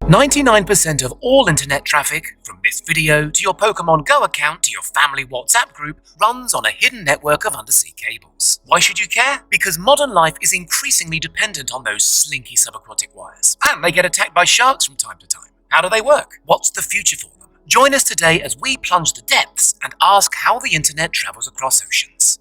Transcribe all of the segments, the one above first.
99% of all internet traffic, from this video to your Pokemon Go account to your family WhatsApp group, runs on a hidden network of undersea cables. Why should you care? Because modern life is increasingly dependent on those slinky subaquatic wires. And they get attacked by sharks from time to time. How do they work? What's the future for them? Join us today as we plunge the depths and ask how the internet travels across oceans.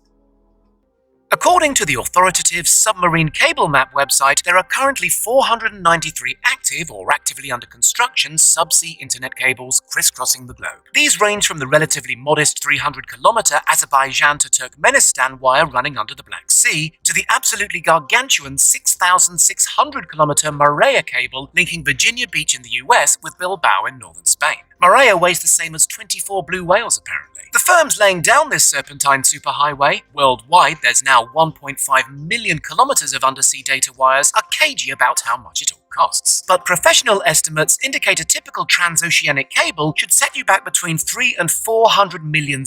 According to the authoritative Submarine Cable Map website, there are currently 493 active or actively under construction subsea internet cables crisscrossing the globe. These range from the relatively modest 300-kilometre Azerbaijan to Turkmenistan wire running under the Black Sea, to the absolutely gargantuan 6,600-kilometre Marea cable linking Virginia Beach in the US with Bilbao in northern Spain. Marea weighs the same as 24 blue whales, apparently. The firms laying down this serpentine superhighway, worldwide there's now 1.5 million kilometres of undersea data wires, are cagey about how much it all costs. But professional estimates indicate a typical transoceanic cable should set you back between $300 and $400 million,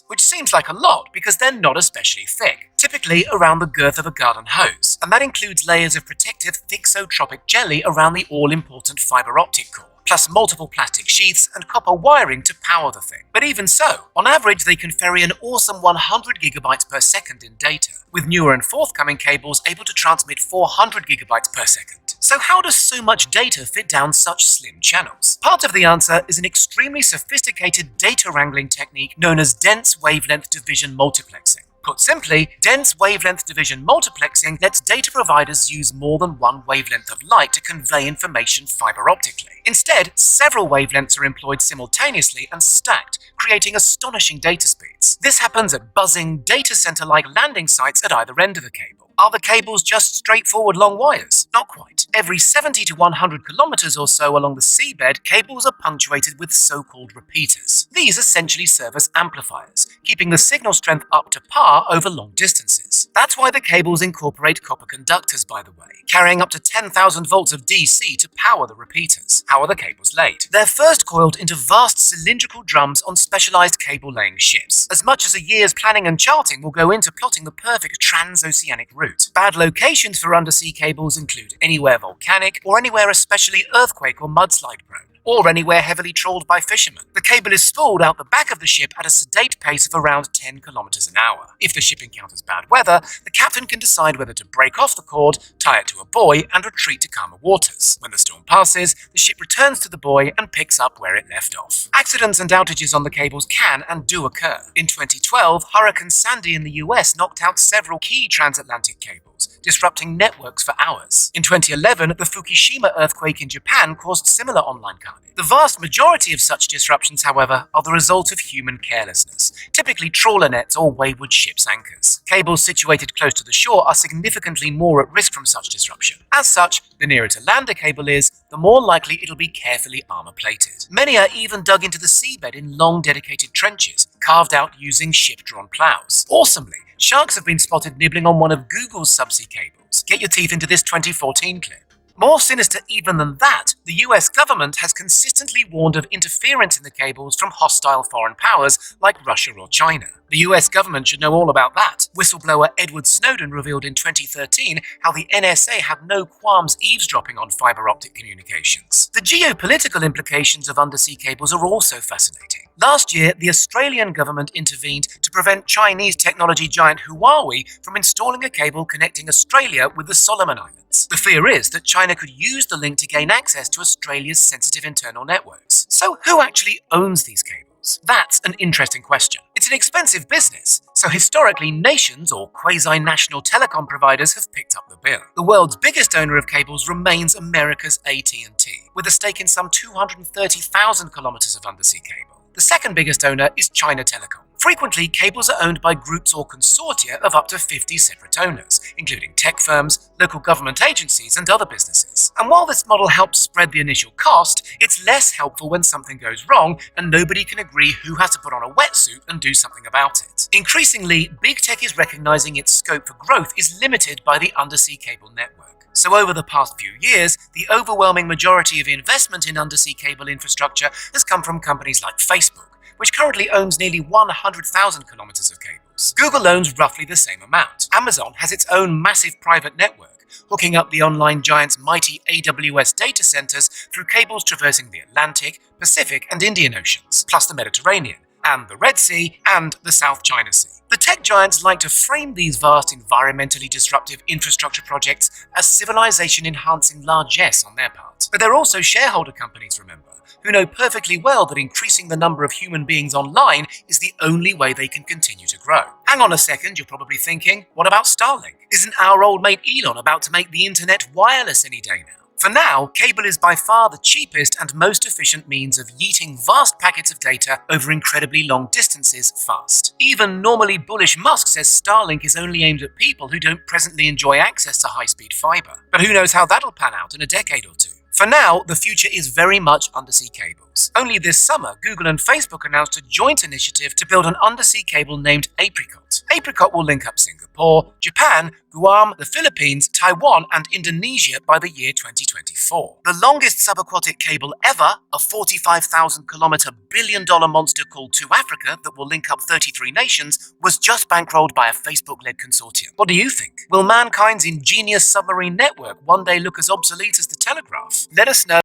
which seems like a lot because they're not especially thick, typically around the girth of a garden hose, and that includes layers of protective thixotropic jelly around the all-important fibre optic core, plus multiple plastic sheaths and copper wiring to power the thing. But even so, on average they can ferry an awesome 100 gigabytes per second in data, with newer and forthcoming cables able to transmit 400 gigabytes per second. So how does so much data fit down such slim channels? Part of the answer is an extremely sophisticated data wrangling technique known as dense wavelength division multiplexing. Put simply, dense wavelength division multiplexing lets data providers use more than one wavelength of light to convey information fiber optically. Instead, several wavelengths are employed simultaneously and stacked, creating astonishing data speeds. This happens at buzzing, data center-like landing sites at either end of the cable. Are the cables just straightforward long wires? Not quite. Every 70 to 100 kilometers or so along the seabed, cables are punctuated with so-called repeaters. These essentially serve as amplifiers, keeping the signal strength up to par over long distances. That's why the cables incorporate copper conductors, by the way, carrying up to 10,000 volts of DC to power the repeaters. How are the cables laid? They're first coiled into vast cylindrical drums on specialized cable-laying ships. As much as a year's planning and charting will go into plotting the perfect transoceanic route. Bad locations for undersea cables include anywhere volcanic or anywhere especially earthquake or mudslide prone, or anywhere heavily trawled by fishermen. The cable is spooled out the back of the ship at a sedate pace of around 10 kilometers an hour. If the ship encounters bad weather, the captain can decide whether to break off the cord, tie it to a buoy, and retreat to calmer waters. When the storm passes, the ship returns to the buoy and picks up where it left off. Accidents and outages on the cables can and do occur. In 2012, Hurricane Sandy in the US knocked out several key transatlantic cables, disrupting networks for hours. In 2011, the Fukushima earthquake in Japan caused similar online carnage. The vast majority of such disruptions, however, are the result of human carelessness, typically trawler nets or wayward ships' anchors. Cables situated close to the shore are significantly more at risk from such disruption. As such, the nearer to land a cable is, the more likely it'll be carefully armor-plated. Many are even dug into the seabed in long dedicated trenches, carved out using ship-drawn plows. Awesomely, sharks have been spotted nibbling on one of Google's subsea cables. Get your teeth into this 2014 clip. More sinister even than that, the US government has consistently warned of interference in the cables from hostile foreign powers like Russia or China. The US government should know all about that. Whistleblower Edward Snowden revealed in 2013 how the NSA had no qualms eavesdropping on fiber optic communications. The geopolitical implications of undersea cables are also fascinating. Last year, the Australian government intervened to prevent Chinese technology giant Huawei from installing a cable connecting Australia with the Solomon Islands. The fear is that China could use the link to gain access to Australia's sensitive internal networks. So who actually owns these cables? That's an interesting question. It's an expensive business, so historically nations or quasi-national telecom providers have picked up the bill. The world's biggest owner of cables remains America's AT&T, with a stake in some 230,000 kilometers of undersea cable. The second biggest owner is China Telecom. Frequently, cables are owned by groups or consortia of up to 50 separate owners, including tech firms, local government agencies, and other businesses. And while this model helps spread the initial cost, it's less helpful when something goes wrong and nobody can agree who has to put on a wetsuit and do something about it. Increasingly, big tech is recognizing its scope for growth is limited by the undersea cable network. So over the past few years, the overwhelming majority of investment in undersea cable infrastructure has come from companies like Facebook, which currently owns nearly 100,000 kilometres of cables. Google owns roughly the same amount. Amazon has its own massive private network, hooking up the online giant's mighty AWS data centers through cables traversing the Atlantic, Pacific, and Indian Oceans, plus the Mediterranean, and the Red Sea, and the South China Sea. The tech giants like to frame these vast environmentally disruptive infrastructure projects as civilization-enhancing largesse on their part. But they're also shareholder companies, remember, who know perfectly well that increasing the number of human beings online is the only way they can continue to grow. Hang on a second, you're probably thinking, what about Starlink? Isn't our old mate Elon about to make the internet wireless any day now? For now, cable is by far the cheapest and most efficient means of yeeting vast packets of data over incredibly long distances fast. Even normally bullish Musk says Starlink is only aimed at people who don't presently enjoy access to high-speed fiber. But who knows how that'll pan out in a decade or two. For now, the future is very much undersea cables. Only this summer, Google and Facebook announced a joint initiative to build an undersea cable named Apricot. Apricot will link up Singapore, Japan, Guam, the Philippines, Taiwan, and Indonesia by the year 2024. The longest subaquatic cable ever, a 45,000-kilometre billion-dollar monster called To Africa that will link up 33 nations, was just bankrolled by a Facebook-led consortium. What do you think? Will mankind's ingenious submarine network one day look as obsolete as the telegraph? Let us know.